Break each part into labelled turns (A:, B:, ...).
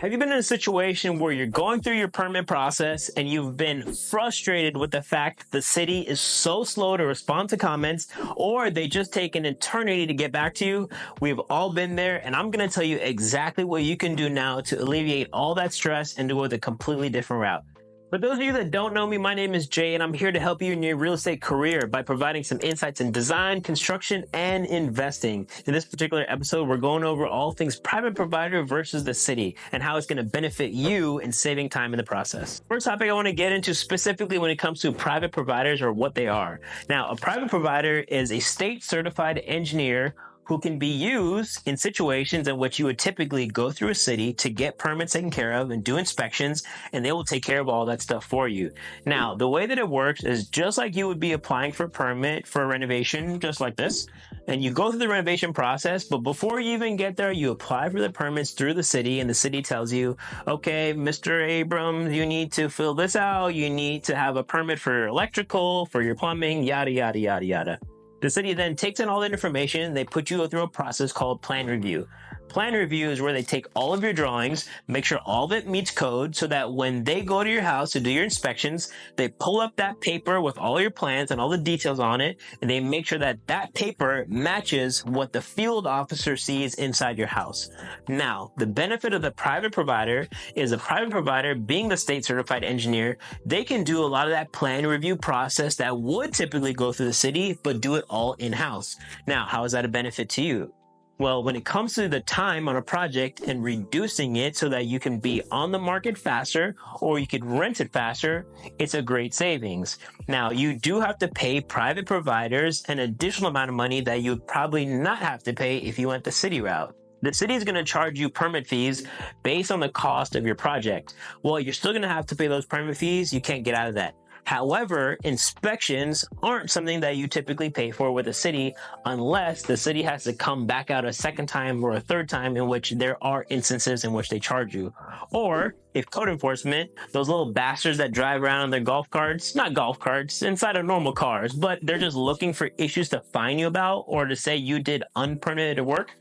A: Have you been in a situation where you're going through your permit process and you've been frustrated with the fact the city is so slow to respond to comments, or they just take an eternity to get back to you? We've all been there, and I'm going to tell you exactly what you can do now to alleviate all that stress and go with a completely different route. For those of you that don't know me, my name is Jay, and I'm here to help you in your real estate career by providing some insights in design, construction, and investing. In this particular episode, we're going over all things private provider versus the city and how it's going to benefit you in saving time in the process. First topic I want to get into specifically when it comes to private providers or what they are. Now, a private provider is a state certified engineer who can be used in situations in which you would typically go through a city to get permits taken care of and do inspections, and they will take care of all that stuff for you. Now, the way that it works is just like you would be applying for a permit for a renovation, just like this, and you go through the renovation process, but before you even get there, you apply for the permits through the city, and the city tells you, okay, Mr. Abrams, you need to fill this out, you need to have a permit for electrical, for your plumbing, yada, yada, yada, yada. The city then takes in all that information and they put you through a process called plan review. Plan review is where they take all of your drawings, make sure all of it meets code so that when they go to your house to do your inspections, they pull up that paper with all your plans and all the details on it, and they make sure that that paper matches what the field officer sees inside your house. Now, the benefit of the private provider is the private provider, being the state certified engineer, they can do a lot of that plan review process that would typically go through the city, but do it all in-house. Now, how is that a benefit to you? Well, when it comes to the time on a project and reducing it so that you can be on the market faster or you could rent it faster, it's a great savings. Now, you do have to pay private providers an additional amount of money that you would probably not have to pay if you went the city route. The city is going to charge you permit fees based on the cost of your project. Well, you're still going to have to pay those permit fees. You can't get out of that. However, inspections aren't something that you typically pay for with a city unless the city has to come back out a second time or a third time, in which there are instances in which they charge you. Or if code enforcement, those little bastards that drive around on their golf carts, not golf carts, inside of normal cars, but they're just looking for issues to fine you about or to say you did unpermitted work.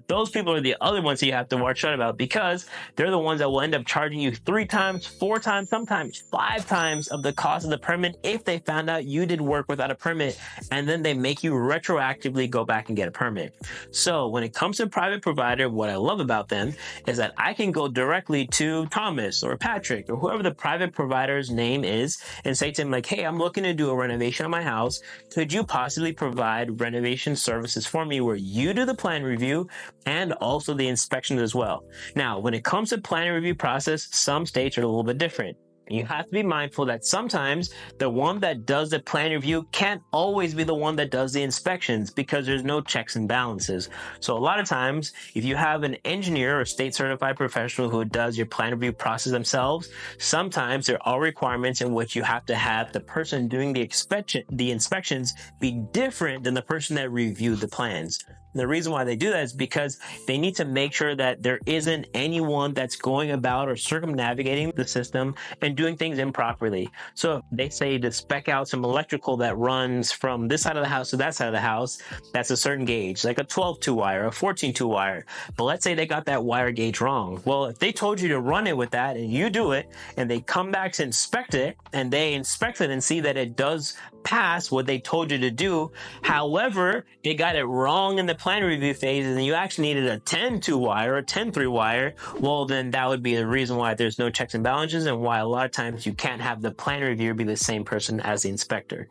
A: Those people are the other ones that you have to watch out about, because they're the ones that will end up charging you 3 times, 4 times, sometimes 5 times of the cost of the permit if they found out you did work without a permit, and then they make you retroactively go back and get a permit. So when it comes to private provider, what I love about them is that I can go directly to Thomas or Patrick or whoever the private provider's name is and say to him like, hey, I'm looking to do a renovation on my house. Could you possibly provide renovation services for me where you do the plan review and also the inspections as well? Now, when it comes to plan review process, some states are a little bit different. You have to be mindful that sometimes the one that does the plan review can't always be the one that does the inspections because there's no checks and balances. So a lot of times, if you have an engineer or state certified professional who does your plan review process themselves, sometimes there are requirements in which you have to have the person doing the inspections be different than the person that reviewed the plans. The reason why they do that is because they need to make sure that there isn't anyone that's going about or circumnavigating the system and doing things improperly. So if they say to spec out some electrical that runs from this side of the house to that side of the house, that's a certain gauge, like a 12-2 wire, a 14-2 wire. But let's say they got that wire gauge wrong. Well, if they told you to run it with that and you do it and they come back to inspect it and they inspect it and see that it does pass what they told you to do, however, they got it wrong in the plan review phase and you actually needed a 10-2 wire, a 10-3 wire, well, then that would be the reason why there's no checks and balances and why a lot of times you can't have the plan reviewer be the same person as the inspector.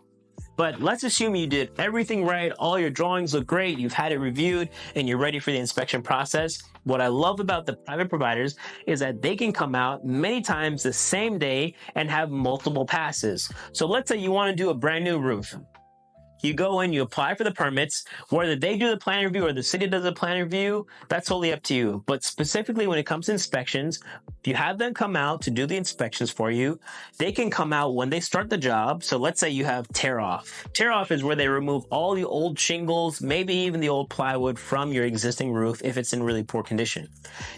A: But let's assume you did everything right, all your drawings look great, you've had it reviewed, and you're ready for the inspection process. What I love about the private providers is that they can come out many times the same day and have multiple passes. So let's say you want to do a brand new roof. You go in, you apply for the permits, whether they do the plan review or the city does the plan review, that's totally up to you. But specifically when it comes to inspections, if you have them come out to do the inspections for you, they can come out when they start the job. So let's say you have tear off. Tear off is where they remove all the old shingles, maybe even the old plywood from your existing roof if it's in really poor condition.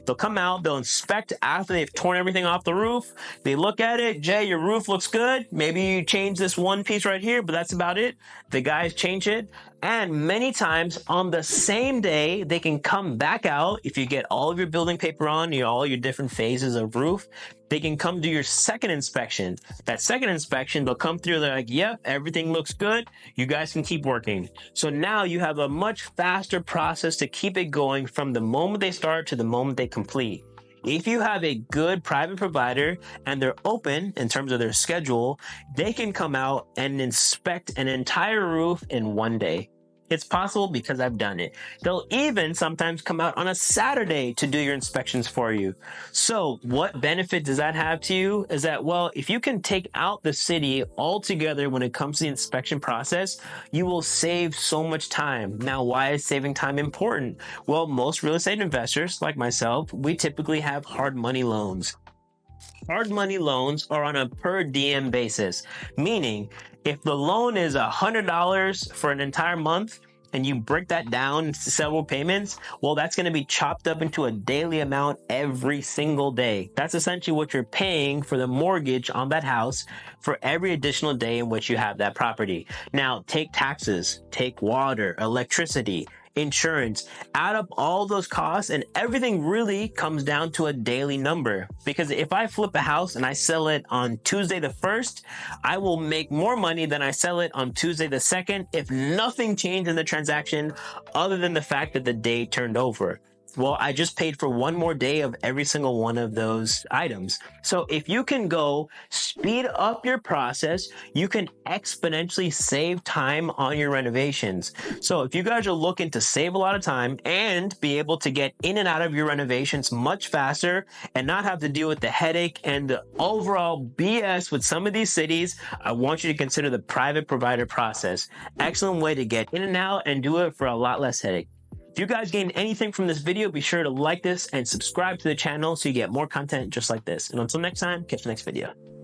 A: They'll come out, they'll inspect after they've torn everything off the roof. They look at it, Jay, your roof looks good. Maybe you change this one piece right here, but that's about it. The guy guys change it. And many times on the same day, they can come back out. If you get all of your building paper on, all your different phases of roof, they can come do your second inspection. That second inspection, they'll come through, they're like, yep, everything looks good. You guys can keep working. So now you have a much faster process to keep it going from the moment they start to the moment they complete. If you have a good private provider and they're open in terms of their schedule, they can come out and inspect an entire roof in one day. It's possible because I've done it. They'll even sometimes come out on a Saturday to do your inspections for you. So what benefit does that have to you? Is that, well, if you can take out the city altogether when it comes to the inspection process, you will save so much time. Now, why is saving time important? Well, most real estate investors, like myself, we typically have hard money loans. Hard money loans are on a per diem basis, meaning if the loan is $100 for an entire month and you break that down into several payments, well, that's going to be chopped up into a daily amount every single day. That's essentially what you're paying for the mortgage on that house for every additional day in which you have that property. Now, take taxes, take water, electricity, insurance, add up all those costs, and everything really comes down to a daily number. Because if I flip a house and I sell it on Tuesday the 1st, I will make more money than I sell it on Tuesday the 2nd if nothing changed in the transaction other than the fact that the day turned over. Well, I just paid for one more day of every single one of those items. So if you can go speed up your process, you can exponentially save time on your renovations. So if you guys are looking to save a lot of time and be able to get in and out of your renovations much faster and not have to deal with the headache and the overall BS with some of these cities, I want you to consider the private provider process. Excellent way to get in and out and do it for a lot less headache. If you guys gained anything from this video, be sure to like this and subscribe to the channel so you get more content just like this. And until next time, catch you next video.